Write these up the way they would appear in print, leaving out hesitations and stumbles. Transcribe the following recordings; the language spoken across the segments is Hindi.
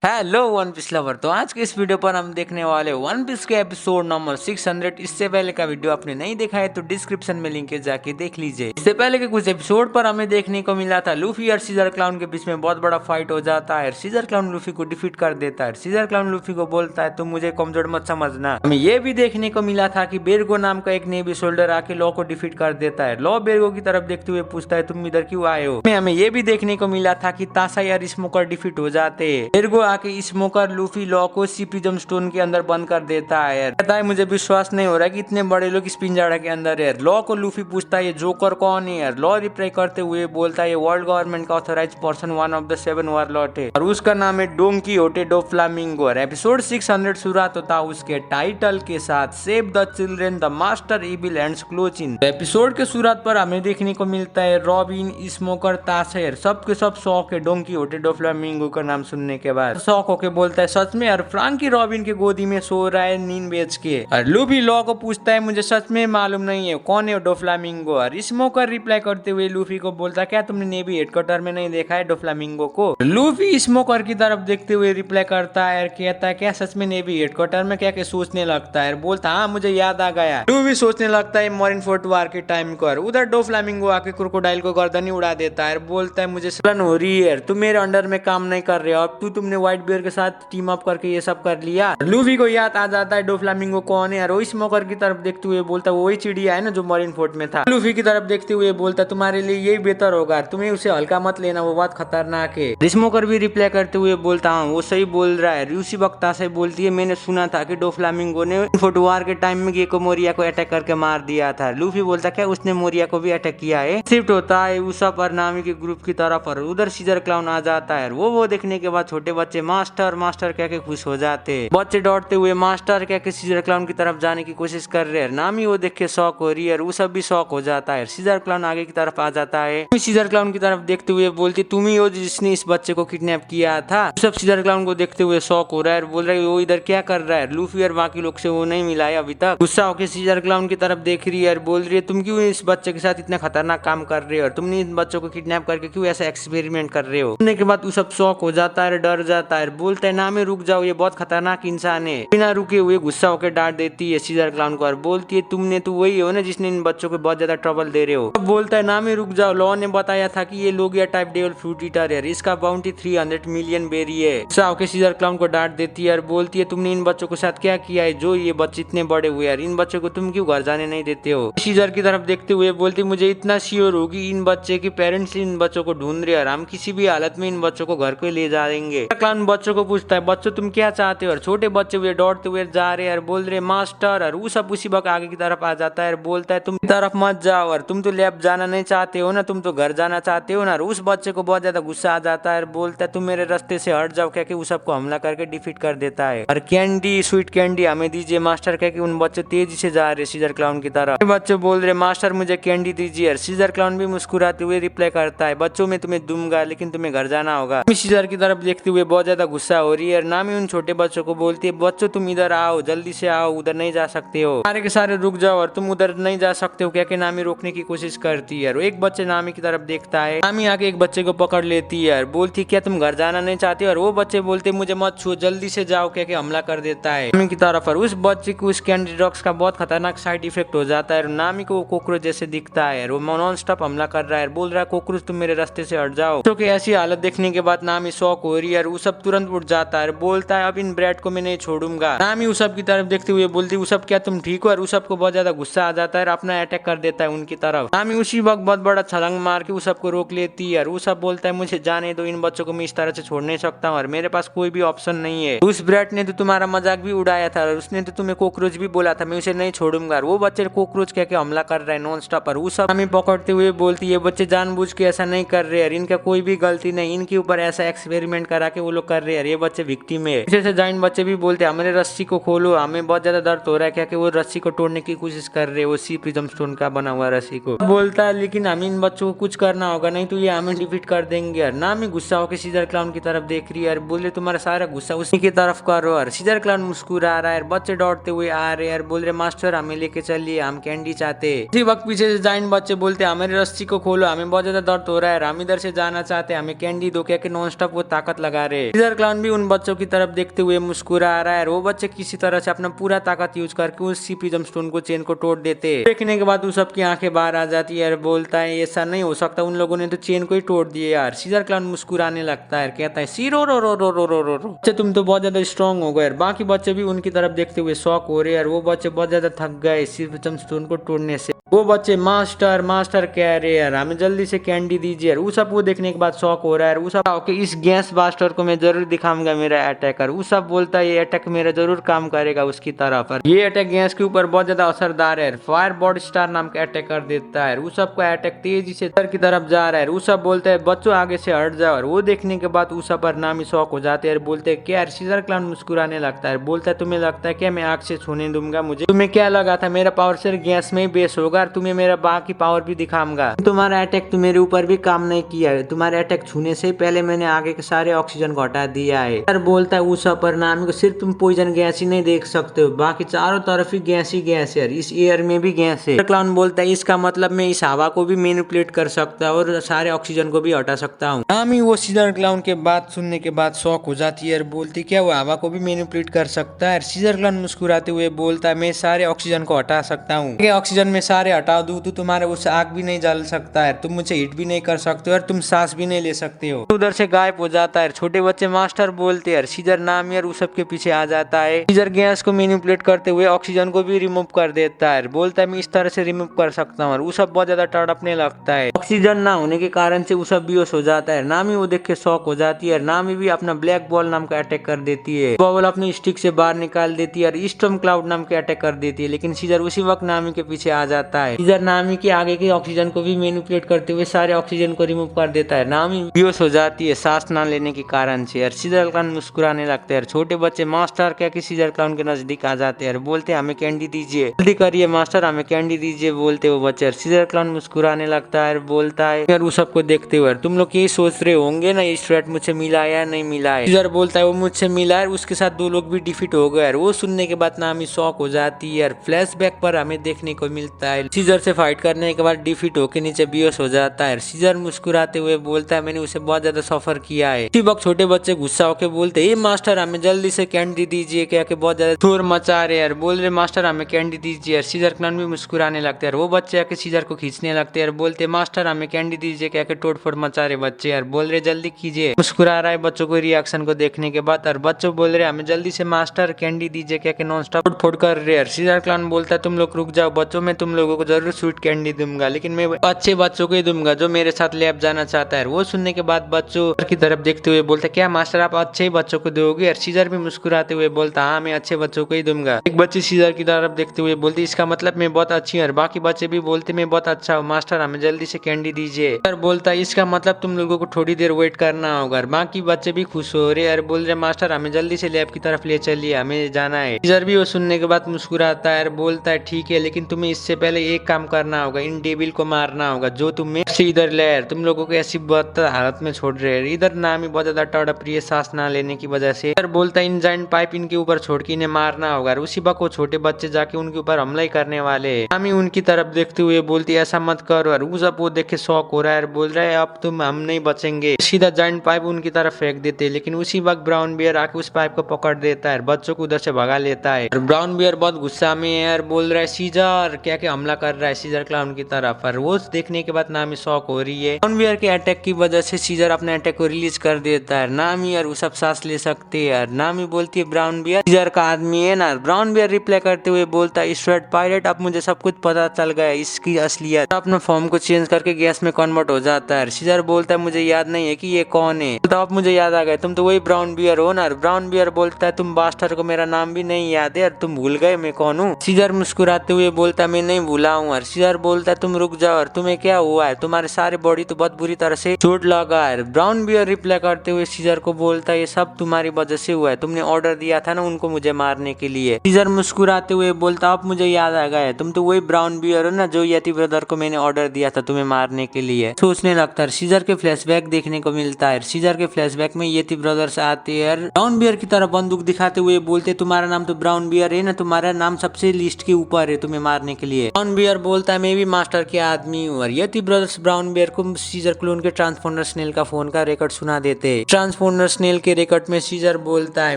Hello one piece lover. तो आज के इस वीडियो पर हम देखने वाले वन पीस के एपिसोड नंबर 600। इससे पहले का वीडियो आपने नहीं देखा है तो डिस्क्रिप्शन में लिंक है, जाके देख लीजिए। इससे पहले के कुछ एपिसोड पर हमें देखने को मिला था लूफी और सीजर क्लाउन के बीच में बहुत बड़ा फाइट हो जाता है। सीजर क्लाउन लूफी को डिफीट कर देता है। सीजर क्लाउन लूफी को बोलता है तुम मुझे कमजोर मत समझना। हमें ये भी देखने को मिला था कि बेरगो नाम का एक नेवी सोल्जर आके लॉ को डिफीट कर देता है। लॉ बेरगो की तरफ देखते हुए पूछता है तुम इधर क्यों आए हो। हमें ये भी देखने को मिला था कि ताशा और स्मोकर डिफीट हो जाते हैं। बेरगो आके स्मोकर लूफी लॉ को सी प्रिज्म स्टोन के अंदर बंद कर देता है। यार कहता है मुझे विश्वास नहीं हो रहा कि इतने बड़े लोग इस पिंजरा के अंदर है। लॉ को लूफी पूछता है ये जोकर कौन है। यार लॉ रिप्लाई करते हुए बोलता है ये वर्ल्ड गवर्नमेंट का authorize person, one of the 7 warlord है और उसका नाम है Donquixote Doflamingo. Episode 600 शुरुआत होता है उसके टाइटल के साथ save the children the master evil ends क्लोचिन। एपिसोड के शुरुआत पर हमें देखने को मिलता है रॉबिन, स्मोकर, ताशा सबके सब शौक है डोन कीहोटे डो फ्लामिंगो का नाम सुनने के बाद। शौक होके बोलता है सच में। और फ्रांकी रॉबिन के गोदी में सो रहा है नींद बेच के। और लूफी लॉ को पूछता है मुझे सच में मालूम नहीं है कौन है डोफ्लामिंगो। और स्मोकर रिप्लाई करते हुए लूफी को बोलता है क्या तुमने नेवी हेडक्वार्टर में नहीं देखा है डोफ्लामिंगो को। लूफी स्मोकर की तरफ देखते हुए रिप्लाई करता है और कहता है क्या सच में नेवी हेडक्वार्टर में। क्या सोचने लगता है बोलता हाँ मुझे याद आ गया। लूफी सोचने लगता है मरीन फोर्ट वार के टाइम पर उधर डोफ्लामिंगो आके क्रोकोडाइल को गर्दन उड़ा देता है। बोलता है मुझे जलन हो रही है, तुम मेरे अंडर में काम नहीं कर रहे हो, अब तुमने व्हाइट बियर के साथ टीम अप करके ये सब कर लिया। लूफी को याद आ जाता है डोफ्लामिंगो कौन है। और स्मोकर की तरफ देखते हुए बोलता है वही चिड़िया है ना जो मरीन फोर्ट में था। लूफी की तरफ देखते हुए बोलता तुम्हारे लिए यही बेहतर होगा, तुम्हें उसे हल्का मत लेना, वो बहुत खतरनाक है। स्मोकर भी रिप्लाई करते हुए बोलता हाँ वो सही बोल रहा है। रूसी वक्ता से बोलती है मैंने सुना था कि डोफ्लामिंगो ने फोर्ट वार के टाइम में गेको मोरिया को अटैक करके मार दिया था। लूफी बोलता क्या उसने मोरिया को भी अटैक किया है। शिफ्ट होता है उसप और नामी के ग्रुप की तरफ और उधर सीजर क्लाउन आ जाता है। वो देखने के बाद छोटे बच्चे मास्टर मास्टर कह के खुश हो जाते। बच्चे दौड़ते हुए मास्टर क्या कि सीजर क्लाउन की तरफ जाने की कोशिश कर रहे हैं। नामी वो देख के शौक हो रही है और वो सब भी शौक हो जाता है। सीजर क्लाउन आगे की तरफ आ जाता है। सीजर क्लाउन की तरफ देखते हुए बोलती तुम ही हो जिसने इस बच्चे को किडनैप किया था। सब सीजर क्लाउन को देखते हुए शौक हो रहा है, बोल रहा है वो इधर क्या कर रहा है। लूफी और बाकी लोग से वो नहीं मिला है अभी तक। गुस्सा होकर सीजर क्लाउन की तरफ देख रही है और बोल रही है तुम क्यों इस बच्चे के साथ इतना खतरनाक काम कर रहे हो और तुमने इन बच्चों को किडनैप करके क्यों ऐसा एक्सपेरिमेंट कर रहे हो। सुनने के बाद वो सब शौक हो जाता है, डर जाता है, बोलता है नामी रुक जाओ ये बहुत खतरनाक इंसान है। बिना रुके हुए गुस्सा होकर डांट देती है सीजर क्लाउन को और बोलती है तुमने तो वही हो ना जिसने इन बच्चों को बहुत ज्यादा ट्रबल दे रहे हो। बोलता है नामी रुक जाओ, लॉ ने बताया था कि ये Logia type devil fruit eater है, इसका बाउंटी 300 मिलियन बेरी है। गुस्सा होकर सीजर क्लाउन को डांट देती है और बोलती है तुमने इन बच्चों के साथ क्या किया है जो ये बच्चे इतने बड़े हुए यार, इन बच्चों को तुम क्यों घर जाने नहीं देते हो। सीजर की तरफ देखते हुए बोलती मुझे इतना श्योर होगी इन बच्चे के पेरेंट्स इन बच्चों को ढूंढ रहे हैं, हम किसी भी हालत में इन बच्चों को घर को ले जाएंगे। क्लाउन बच्चों को पूछता है बच्चों तुम क्या चाहते हो। और छोटे बच्चे हुए दौड़ते हुए जा रहे हैं और बोल रहे मास्टर। और वो सब उसी वक्त आगे की तरफ आ जाता है और बोलता है तुम तरफ मत जाओ और तुम तो लैब जाना नहीं चाहते हो ना, तुम तो घर जाना चाहते हो ना। और उस बच्चे को बहुत ज्यादा गुस्सा आ जाता है और बोलता है तुम मेरे रास्ते से हट जाओ, कहके उस सबको हमला करके डिफीट कर देता है। और कैंडी स्वीट कैंडी हमें दीजिए मास्टर, कहके उन बच्चे तेजी से जा रहे सीजर क्लाउन की तरफ। बच्चे बोल रहे मास्टर मुझे कैंडी दीजिए। और सीजर क्लाउन भी मुस्कुराते हुए रिप्लाई करता है बच्चों में तुम्हें दूंगा लेकिन तुम्हें घर जाना होगा। सीजर की तरफ देखते हुए बहुत ज्यादा गुस्सा हो रही है और नामी उन छोटे बच्चों को बोलती है बच्चों तुम इधर आओ, जल्दी से आओ, उधर नहीं जा सकते हो, सारे के सारे रुक जाओ और तुम उधर नहीं जा सकते हो, कहके नामी रोकने की कोशिश करती है। और एक बच्चे नामी की तरफ देखता है, नामी आके एक बच्चे को पकड़ लेती है और बोलती क्या तुम घर जाना नहीं चाहते। और वो बच्चे बोलते मुझे मत छुओ, जल्दी से जाओ, कहके हमला कर देता है नामी की तरफ। और उस बच्चे को उस कैंडी ड्रग्स का बहुत खतरनाक साइड इफेक्ट हो जाता है और नामी को वो कॉकरोच जैसे दिखता है। वो नॉन स्टॉप हमला कर रहा है, बोल रहा है कॉकरोच तुम मेरे रास्ते से हट जाओ। तो ऐसी हालत देखने के बाद नामी शौक हो रही है और वो सब तुरंत उठ जाता है, बोलता है अब इन ब्रेड को मैं नहीं छोड़ूंगा। नामी उसब की तरफ देखते हुए बोलती उसब क्या तुम ठीक हो। और उसब को बहुत ज्यादा गुस्सा आ जाता है और अपना अटैक कर देता है उनकी तरफ। नामी उसी वक्त बहुत बड़ा छलांग मार के उसब को रोक लेती है और उसब बोलता है मुझे जाने दो, इन बच्चों को मैं इस तरह से छोड़ नहीं सकता हूँ और मेरे पास कोई भी ऑप्शन नहीं है। उस ब्रेड ने तो तुम्हारा मजाक भी उड़ाया था और उसने तो तुम्हें कॉकरोच भी बोला था, मैं उसे नहीं छोड़ूंगा। वो बच्चे कॉकरोच कह के हमला कर रहे हैं नॉन स्टॉप। और उसब नामी पकड़ते हुए बोलती है बच्चे जानबूझ के ऐसा नहीं कर रहे हैं, इनका कोई भी गलती नहीं, इनके ऊपर ऐसा एक्सपेरिमेंट करा के वो लोग कर रहे हैं, ये बच्चे विक्टिम है। जैसे जाइन बच्चे भी बोलते हैं हमारे रस्सी को खोलो, हमें बहुत ज्यादा दर्द हो रहा है, क्या कि वो रस्सी को तोड़ने की कोशिश कर रहे हैं, वो सी प्रिज्म स्टोन का बना हुआ रस्सी को। बोलता है लेकिन हमें इन बच्चों को कुछ करना होगा नहीं तो ये हमें डिफीट कर देंगे। और नामी गुस्सा होकर सीजर क्लाउन की तरफ देख रही है और बोले तुम्हारा सारा गुस्सा उसी की तरफ करो। और सीजर क्लाउन मुस्कुरा रहा है, बच्चे दौड़ते हुए आ रहे हैं, बोल रहे मास्टर हमें लेके चलिए, हम कैंडी चाहते। इसी वक्त पीछे से जाइन बच्चे बोलते हमारे रस्सी को खोलो, हमें बहुत ज्यादा दर्द हो रहा है, हम इधर से जाना चाहते हैं, हमें कैंडी दो, क्या कि नॉन स्टॉप वो ताकत लगा रहे। सीजर क्लाउन भी उन बच्चों की तरफ देखते हुए मुस्कुरा रहा है। वो बच्चे किसी तरह से अपना पूरा ताकत यूज करके उस प्रिज्म स्टोन को चेन को तोड़ देते। देखने के बाद उस सबकी आंखें बाहर आ जाती है और बोलता है ऐसा नहीं हो सकता, उन लोगों ने तो चेन को ही तोड़ दिया यार। सीजर क्लाउन मुस्कुराने लगता है, कहता है सी रो रो रो रो रो रो रो रो। बच्चे तुम तो बहुत ज्यादा स्ट्रॉन्ग हो गए। बाकी बच्चे भी उनकी तरफ देखते हुए शॉक हो रहे हैं। वो बच्चे बहुत ज्यादा थक गए प्रिज्म स्टोन को तोड़ने से। वो बच्चे मास्टर मास्टर कह रहे हैं, हमें जल्दी से कैंडी दीजिए। उसब वो देखने के बाद शॉक हो रहा है। उसब इस गैस बास्टर को मैं जरूर दिखाऊंगा मेरा अटैकर। उसब बोलता है ये अटैक मेरा जरूर काम करेगा उसकी तरफ। ये अटैक गैस के ऊपर बहुत ज्यादा असरदार है। फायर बॉडी स्टार नाम का अटैक कर देता है। उसब का अटैक तेजी से सर की तरफ जा रहा है। उसब बोलता है बच्चों आगे से हट जाओ। और वो देखने के बाद उसब पर नामी शॉक हो जाते हैं। बोलते है क्या? सीजर क्लाउन मुस्कुराने लगता है, बोलता है तुम्हें लगता है क्या मैं आग से छूने दूंगा? मुझे तुम्हें क्या लगा था मेरा पावर सिर्फ गैस में ही बेस होगा? तुम्हें मेरा बाकी पावर भी दिखाऊंगा। तुम्हारा अटैक तो मेरे ऊपर भी काम नहीं किया है। तुम्हारे अटैक छूने से पहले मैंने आगे के सारे ऑक्सीजन को हटा दिया है। सर बोलता है उस पर नामी को सिर्फ तुम पॉइजन गैस ही नहीं देख सकते हो, बाकी चारों तरफ ही गैस ही गैस है। इस एयर में भी गैस है। क्लाउन बोलता है इसका मतलब मैं इस हवा को भी मैनिपुलेट कर सकता हूँ और सारे ऑक्सीजन को भी हटा सकता हूँ। नामी वो सीजर क्लाउन के बात सुनने के बाद शॉक हो जाती है और बोलती क्या वो हवा को भी मैनिपुलेट कर सकता है? सीजर क्लाउन मुस्कुराते हुए बोलता है मैं सारे ऑक्सीजन को हटा सकता हूँ। ऑक्सीजन में सारे हटा दूं तो तुम्हारे उस आग भी नहीं जल सकता है, तुम मुझे हिट भी नहीं कर सकते और तुम सांस भी नहीं ले सकते हो। उधर से गायब हो जाता है। छोटे बच्चे मास्टर बोलते हैं। सीजर नामी और उस सब के पीछे आ जाता है। सीजर गैस को मैनिपुलेट करते हुए ऑक्सीजन को भी रिमूव कर देता है। बोलता है मैं इस तरह से रिमूव कर सकता हूँ। और उस सब बहुत ज्यादा तड़पने लगता है। ऑक्सीजन ना होने के कारण से उस सब बेहोश हो जाता है। नामी वो देख के शॉक हो जाती है। नामी भी अपना ब्लैक बॉल नाम का अटैक कर देती है। बॉल अपनी स्टिक से बाहर निकाल देती है और स्टॉर्म क्लाउड नाम के अटैक कर देती है। लेकिन सीजर उसी वक्त नामी के पीछे आ जाता है। सीजर नामी के आगे के ऑक्सीजन को भी मैनिपुलेट करते हुए सारे ऑक्सीजन को रिमूव कर देता है। नामी बेहोश हो जाती है सांस ना लेने के कारण से। और सीजर क्लाउन मुस्कुराने लगते हैं। छोटे बच्चे मास्टर क्या कि सीजर क्लाउन के नजदीक आ जाते हैं। बोलते हैं हमें कैंडी दीजिए, जल्दी करिए मास्टर हमें कैंडी दीजिए, बोलते वो बच्चे। सीजर क्लाउन मुस्कुराने लगता है, बोलता है यार उस सबको देखते हुए तुम लोग यही सोच रहे होंगे ना ये स्ट्रेट मुझे मिला है या नहीं मिला है? सीजर बोलता है वो मुझसे मिला है, उसके साथ दो लोग भी डिफीट हो गए। वो सुनने के बाद नामी शॉक हो जाती है। फ्लैशबैक पर हमें देखने को मिलता है सीजर से फाइट करने के बाद डिफीट होकर नीचे बेहोश हो जाता है। सीजर मुस्कुराते हुए बोलता है मैंने उसे बहुत ज्यादा सफर किया है। इसी वक्त छोटे बच्चे गुस्सा होकर बोलते हैं मास्टर हमें जल्दी से कैंडी दीजिए, क्या के बहुत ज्यादा शोर मचा रहे हैं। बोल रहे मास्टर हमें कैंडी दीजिए। सीजर क्लाउन भी मुस्कुराने लगते हैं। वो बच्चे आके सीजर को खींचने लगते हैं। बोलते मास्टर हमें कैंडी दीजिए, क्या के तोड़फोड़ मचा रहे बच्चे यार। बोल रहे जल्दी कीजिए। मुस्कुरा रहा है बच्चों को रिएक्शन को देखने के बाद। और बच्चों बोल रहे हमें जल्दी से मास्टर कैंडी दीजिए, क्या के नॉन स्टॉप फोड़ कर रहे हैं। सीजर क्लाउन बोलता है तुम लोग रुक जाओ बच्चों, मैं तुम लोगों को जरूर स्वीट कैंडी दूंगा, लेकिन मैं अच्छे बच्चों को ही दूंगा जो मेरे साथ लैब जाना चाहता है। वो सुनने के बाद बच्चों की तरफ देखते हुए बोलता क्या मास्टर आप अच्छे ही बच्चों को दोगे? और सीजर भी मुस्कुराते हुए बोलता हाँ मैं अच्छे बच्चों को ही दूंगा। एक बच्ची सीजर की तरफ देखते हुए बोलती इसका मतलब मैं बहुत अच्छी हूँ। और बाकी बच्चे भी बोलते मैं बहुत अच्छा हूँ मास्टर हमें जल्दी से कैंडी दीजिए। सर बोलता है इसका मतलब तुम लोगों को थोड़ी देर वेट करना होगा। बाकी बच्चे भी खुश हो रहे और बोल रहे मास्टर हमें जल्दी से लैब की तरफ ले चलिए, हमें जाना है। सीजर भी वो सुनने के बाद मुस्कुराता है और बोलता है ठीक है, लेकिन तुम्हें इससे पहले एक काम करना होगा, इन डेविल को मारना होगा जो तुम्हें इधर ले तुम लोगों को ऐसी बदतर हालत में छोड़ रहे हैं। इधर नामी बहुत ज्यादा तड़प रही है सांस ना लेने की वजह से। इधर बोलता है इन जाइंट पाइप इनके ऊपर छोड़ के इन्हें मारना होगा। उसी वक्त वो छोटे बच्चे जाके उनके ऊपर हमला ही करने वाले। नामी उनकी तरफ देखते हुए बोलती है ऐसा मत करो। और उस वो देख के शौक हो रहा है, बोल रहा है अब तुम हम नहीं बचेंगे। सीधा जाइंट पाइप उनकी तरफ फेंक देते, लेकिन उसी वक्त ब्राउन बियर आके उस पाइप को पकड़ देता है, बच्चों को उधर से भगा लेता है। और ब्राउन बियर बहुत गुस्सा में है और बोल रहा है सीजर क्या क्या हमला कर रहा है सीजर क्लाउन की तरफ। और वो देखने के बाद नामी शौक हो रही है। ब्राउन बियर के अटैक की वजह से सीजर अपने अटैक को रिलीज कर देता है। नामी और वो सब सांस ले सकते हैं। नामी बोलती है ब्राउन बियर सीजर का आदमी है ना। ब्राउन बियर रिप्लाई करते हुए बोलता है स्ट्रेट पायलट अब मुझे सब कुछ पता चल गया इसकी असलियत। अपना फॉर्म को चेंज करके गैस में कन्वर्ट हो जाता है। सीजर बोलता है मुझे याद नहीं है कि ये कौन है। तो अब मुझे याद आ गया तुम तो वही ब्राउन बियर हो ना। ब्राउन बियर बोलता है तुम बास्टर को मेरा नाम भी नहीं याद है और तुम भूल गए मैं कौन हूँ। सीजर मुस्कुराते हुए बोलता है मैं नहीं भूला हूँ। और सीजर बोलता है तुम रुक जाओ और तुम्हें क्या हुआ है, तुम्हारे सारे बॉडी तो बहुत बुरी तरह से चोट लगा है। ब्राउन बियर रिप्लाई करते हुए सीजर को बोलता है ये सब तुम्हारी वजह से हुआ है, तुमने ऑर्डर दिया था ना उनको मुझे मारने के लिए। सीजर मुस्कुराते हुए बोलता अब मुझे याद आ गया तुम तो वही ब्राउन बियर हो ना जो यति ब्रदर को मैंने ऑर्डर दिया था तुम्हें मारने के लिए। सोचने लगता है। सीजर के फ्लैशबैक देखने को मिलता है। सीजर के फ्लैशबैक में यति ब्रदर्स आते हैं। ब्राउन बियर की तरफ बंदूक दिखाते हुए बोलते तुम्हारा नाम तो ब्राउन बियर है ना, तुम्हारा नाम सबसे लिस्ट के ऊपर है तुम्हें मारने के लिए। ब्राउन ब्राउन बियर बोलता है मैं भी मास्टर के आदमी हूँ। और यति ब्रदर्स ब्राउन बियर को सीजर क्लोन के ट्रांसफॉर्मर स्नेल का फोन का रिकॉर्ड सुना देते। ट्रांसफॉर्मर स्नेल के रिकॉर्ड में सीजर बोलता है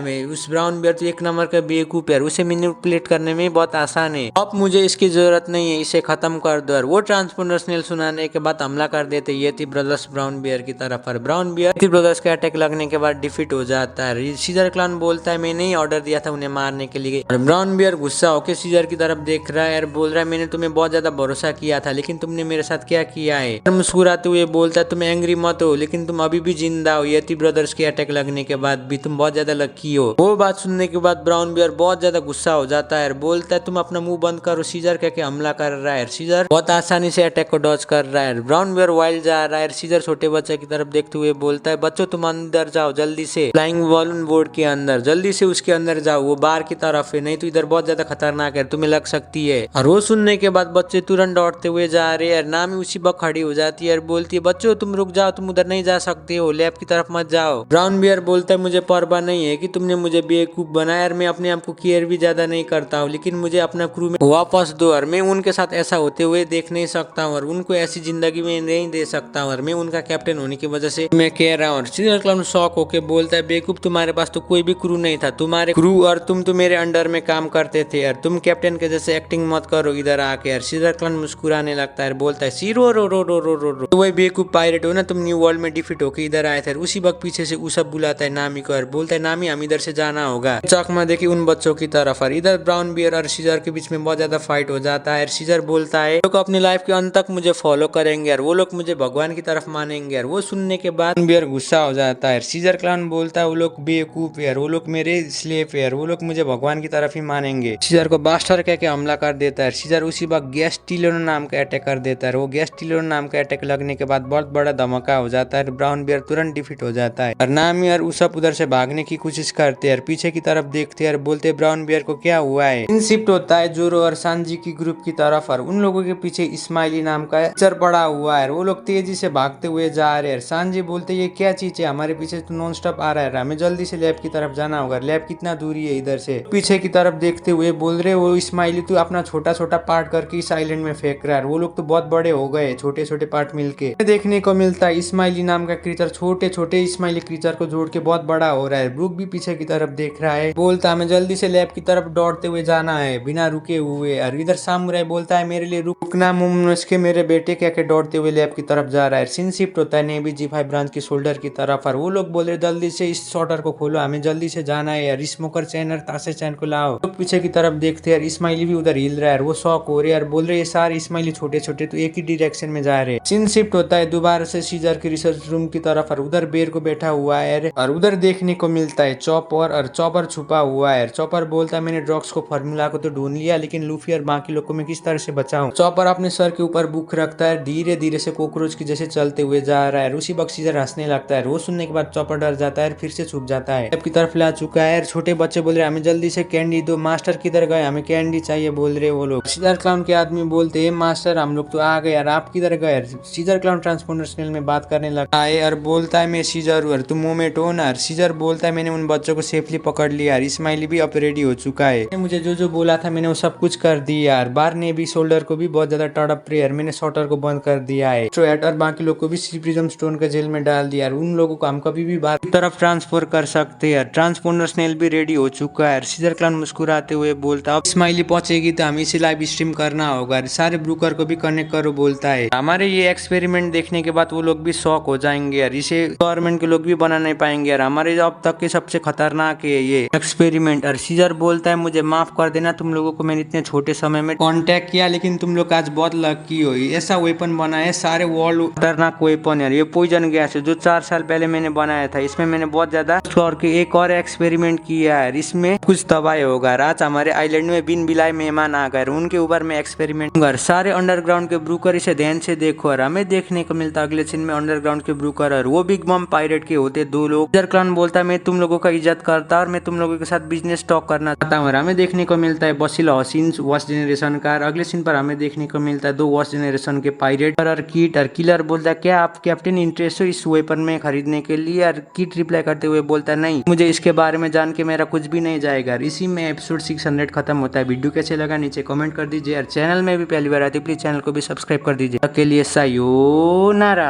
मैं उस ब्राउन बियर तो एक नंबर का बेवकूफ है, उसे मैनिपुलेट करने में बहुत आसान है, अब मुझे इसकी जरूरत नहीं है, इसे खत्म कर दो। और वो ट्रांसफॉर्मर स्नेल सुनाने के बाद हमला कर देते यति ब्रदर्स ब्राउन बियर की तरफ। और ब्राउन बियर यति ब्रदर्स के अटैक लगने के बाद डिफीट हो जाता है। सीजर क्लॉन बोलता है मैंने ही ऑर्डर दिया था उन्हें मारने के लिए। और ब्राउन बियर गुस्सा होकर सीजर की तरफ देख रहा है और बोल रहा है मैंने तुम्हें बहुत ज्यादा भरोसा किया था लेकिन तुमने मेरे साथ क्या किया है। मुस्कुराते हुए बोलता है तुम एंग्री मत हो लेकिन तुम अभी भी जिंदा हो, यति ब्रदर्स के अटैक लगने के बाद भी तुम बहुत ज्यादा लकी हो। वो बात सुनने के बाद ब्राउन बियर बहुत ज्यादा गुस्सा हो जाता है और बोलता है तुम अपना मुंह बंद करो, सीजर क्या हमला कर रहा है। सीजर बहुत आसानी से अटैक को डॉज कर रहा है। ब्राउन बियर वाइल्ड जा रहा है। सीजर छोटे बच्चे की तरफ देखते हुए बोलता है बच्चों तुम अंदर जाओ जल्दी से, फ्लाइंग बॉलन बोर्ड के अंदर जल्दी से उसके अंदर जाओ, वो बाहर की तरफ है, नहीं तो इधर बहुत ज्यादा खतरनाक है, तुम्हें लग सकती है। और वो सुनने के बाद बच्चे तुरंत दौड़ते हुए जा रहे हैं। नामी उसी वक्त खड़ी हो जाती है और बोलती है बच्चों तुम रुक जाओ, तुम उधर नहीं जा सकते हो, लैब की तरफ मत जाओ। ब्राउन बियर बोलता है मुझे परवाह नहीं है कि तुमने मुझे बेवकूफ बनाया और मैं अपने आप को केयर भी ज्यादा नहीं करता हूँ, लेकिन मुझे अपना क्रू में वापस दो और मैं उनके साथ ऐसा होते हुए देख नहीं सकता हूँ और उनको ऐसी जिंदगी में नहीं दे सकता हूँ और मैं उनका कैप्टन होने की वजह से मैं कह रहा हूँ। सीजर क्लाउन शॉक होके बोलता है बेवकूफ तुम्हारे पास तो कोई भी क्रू नहीं था, तुम्हारे क्रू और तुम तो मेरे अंडर में काम करते थे और तुम कैप्टन के जैसे एक्टिंग मत करो इधर आके। और सीजर क्लाउन मुस्कुराने लगता है, बोलता है सी रो रो रो रो रो रो रो, तो वही बेवकूफ पायरेट हो ना, तुम न्यू वर्ल्ड में डिफीट होके इधर आए थे। उसी वक्त पीछे से उसब बुलाता है नामी को और बोलता है नामी हम इधर से जाना होगा। चकमा देखी उन बच्चों की तरफ और इधर ब्राउन बियर और सीजर के बीच में बहुत ज्यादा फाइट हो जाता है। सीजर बोलता है लोग अपनी लाइफ के अंत तक मुझे फॉलो करेंगे और वो लोग मुझे भगवान की तरफ मानेंगे। और वो सुनने के बाद बियर गुस्सा हो जाता है। सीजर क्लाउन बोलता है वो लोग बेवकूफ है, वो लोग मेरे स्लेव है, वो लोग मुझे भगवान की तरफ ही मानेंगे। सीजर को बास्टर कह के हमला कर देता है। सीजर उसी वक्त गैस टिलोन नाम का अटैक कर देता है। वो गैस टिलोन नाम का अटैक लगने के बाद बहुत बड़ा धमाका हो जाता है। ब्राउन बियर तुरंत डिफीट हो जाता है और नामी और उसब उधर से भागने की कोशिश करते हैं। पीछे की तरफ देखते हैं और बोलते ब्राउन बियर को क्या हुआ है। शिफ्ट होता है जोरो और सांजी की ग्रुप की तरफ और उन लोगों के पीछे इस्माइली नाम का चर पड़ा हुआ है। वो लोग तेजी से भागते हुए जा रहे हैं। सांजी बोलते ये क्या चीज है, हमारे पीछे तो नॉन स्टॉप आ रहा है, हमें जल्दी से लैब की तरफ जाना होगा, लैब कितना दूरी है इधर से। पीछे की तरफ देखते हुए बोल रहे वो इस्माइली तो अपना छोटा छोटा पार्ट करके इस आइलैंड में फेंक रहा है, वो लोग तो बहुत बड़े हो गए छोटे छोटे पार्ट मिलके। देखने को मिलता है इस्माइली नाम का क्रीचर छोटे छोटे इस्माइली क्रीचर को जोड़ के बहुत बड़ा हो रहा है। ब्रूक भी पीछे की तरफ देख रहा है, बोलता हमें जल्दी से लैब की तरफ दौड़ते हुए जाना है बिना रुके हुए। और इधर सामुराई बोलता है मेरे लिए रुकना मुमकिन, मेरे बेटे क्या के दौड़ते हुए लैब की तरफ जा रहा है। सीन शिफ्ट होता है नेवी G5 ब्रांच की शोल्डर की तरफ और वो लोग बोल रहे जल्दी से इस शॉटर को खोलो, हमें जल्दी से जाना है यार, स्मोकर चैन और तासे चैन को लाओ। तो पीछे की तरफ देखते हैं इस्माइली भी उधर हिल रहा है, वो शॉक हो रहे हैं और बोल रहे ये सारे इस्माइली छोटे छोटे तो एक ही डायरेक्शन में जा रहे हैं। सीन शिफ्ट होता है दोबारा से सीजर के रिसर्च रूम की तरफ और उधर बेर को बैठा हुआ है और उधर देखने को मिलता है चॉपर और चॉपर छुपा हुआ है। चॉपर बोलता है मैंने ड्रग्स को फार्मूला को तो ढूंढ लिया लेकिन लूफी और बाकी लोग को मैं किस तरह से बचाऊं। चॉपर अपने सर के ऊपर बुक रखता है, धीरे धीरे से कॉकरोच की जैसे चलते हुए जा रहा है। उसी वक्त सीजर हंसने लगता है। वो सुनने के बाद चॉपर डर जाता है, फिर से छुप जाता है, लैब की तरफ ला चुका है। छोटे बच्चे बोल रहे हमें जल्दी से कैंडी दो, मास्टर किधर गए, हमें कैंडी चाहिए बोल रहे वो लोग। सीजर क्लाउन के आदमी बोलते हैं मास्टर हम लोग तो आ गए यार, आप किधर गए। सीजर क्लाउन ट्रांसपोर्टर स्नेल में बात करने लगता है और बोलता है मैं सीजर हूँ, तुम मोमेंट हो ना। सीजर बोलता है मैंने उन बच्चों को सेफली पकड़ लिया यार, इस्माइली भी अब रेडी हो चुका है, मुझे जो बोला था मैंने वो सब कुछ कर दिया यार। बार ने भी शोल्डर को भी बहुत ज्यादा तड़प रही है, मैंने शॉटर को बंद कर दिया है, स्ट्रोएट और बाकी लोग को भी प्रिज्म स्टोन के जेल में डाल दिया। उन लोगों को हम कभी भी बाहर की तरफ ट्रांसफर कर सकते हैं। ट्रांसपोर्टर स्नेल भी रेडी हो चुका है। सीजर क्लाउन मुस्कुराते हुए बोलता है स्माइली पहुंचेगी तो हमें इसे लाइव स्ट्रीम करना होगा, सारे ब्रूकर को भी कनेक्ट करो बोलता है। हमारे ये एक्सपेरिमेंट देखने के बाद वो लोग भी शॉक हो जाएंगे यार, इसे गवर्नमेंट के लोग भी बना नहीं पाएंगे यार, हमारे अब तक के सबसे खतरनाक है ये एक्सपेरिमेंट। और सीजर बोलता है मुझे माफ कर देना, तुम लोगों को मैंने इतने छोटे समय में कांटेक्ट किया लेकिन तुम लोग आज बहुत लकी हो, ऐसा वेपन बना है सारे वर्ल्ड खतरनाक वेपन यार, ये पॉइजन गैस है जो 4 साल पहले मैंने बनाया था, इसमें मैंने बहुत ज्यादा एक और एक्सपेरिमेंट किया है, इसमें कुछ तबाही होगा। आज हमारे आइलैंड में बिन बिलाई मेहमान आ गए, उनके ऊपर में एक्सपेरिमेंट कर सारे अंडरग्राउंड के ब्रूकर इसे ध्यान से देखो। और हमें देखने को मिलता अगले सीन में अंडरग्राउंड के ब्रूकर और वो बिग मम पायरेट के होते 2 लोग। सीजर क्लाउन बोलता है मैं तुम लोगों का इज्जत करता और मैं तुम लोगों के साथ बिजनेस टॉक करना चाहता हूँ। हमें देखने को मिलता है बसिल हॉसिन वॉश जेनरेशन का। अगले सीन पर हमें देखने को मिलता है 2 वॉश जेनरेशन के पायरेट और किट। और किलर बोलता है क्या आप कैप्टन इंटरेस्ट हो इस वेपन में खरीदने के लिए। और किट रिप्लाई करते हुए बोलता है नहीं, मुझे इसके बारे में जान के मेरा कुछ भी नहीं जाएगा। इसी में एपिसोड 600 खत्म होता है। वीडियो कैसे लगा नीचे कमेंट कर दीजिए। शेयर। चैनल में भी पहली बार आती है प्लीज चैनल को भी सब्सक्राइब कर दीजिए। के लिए सायोनारा।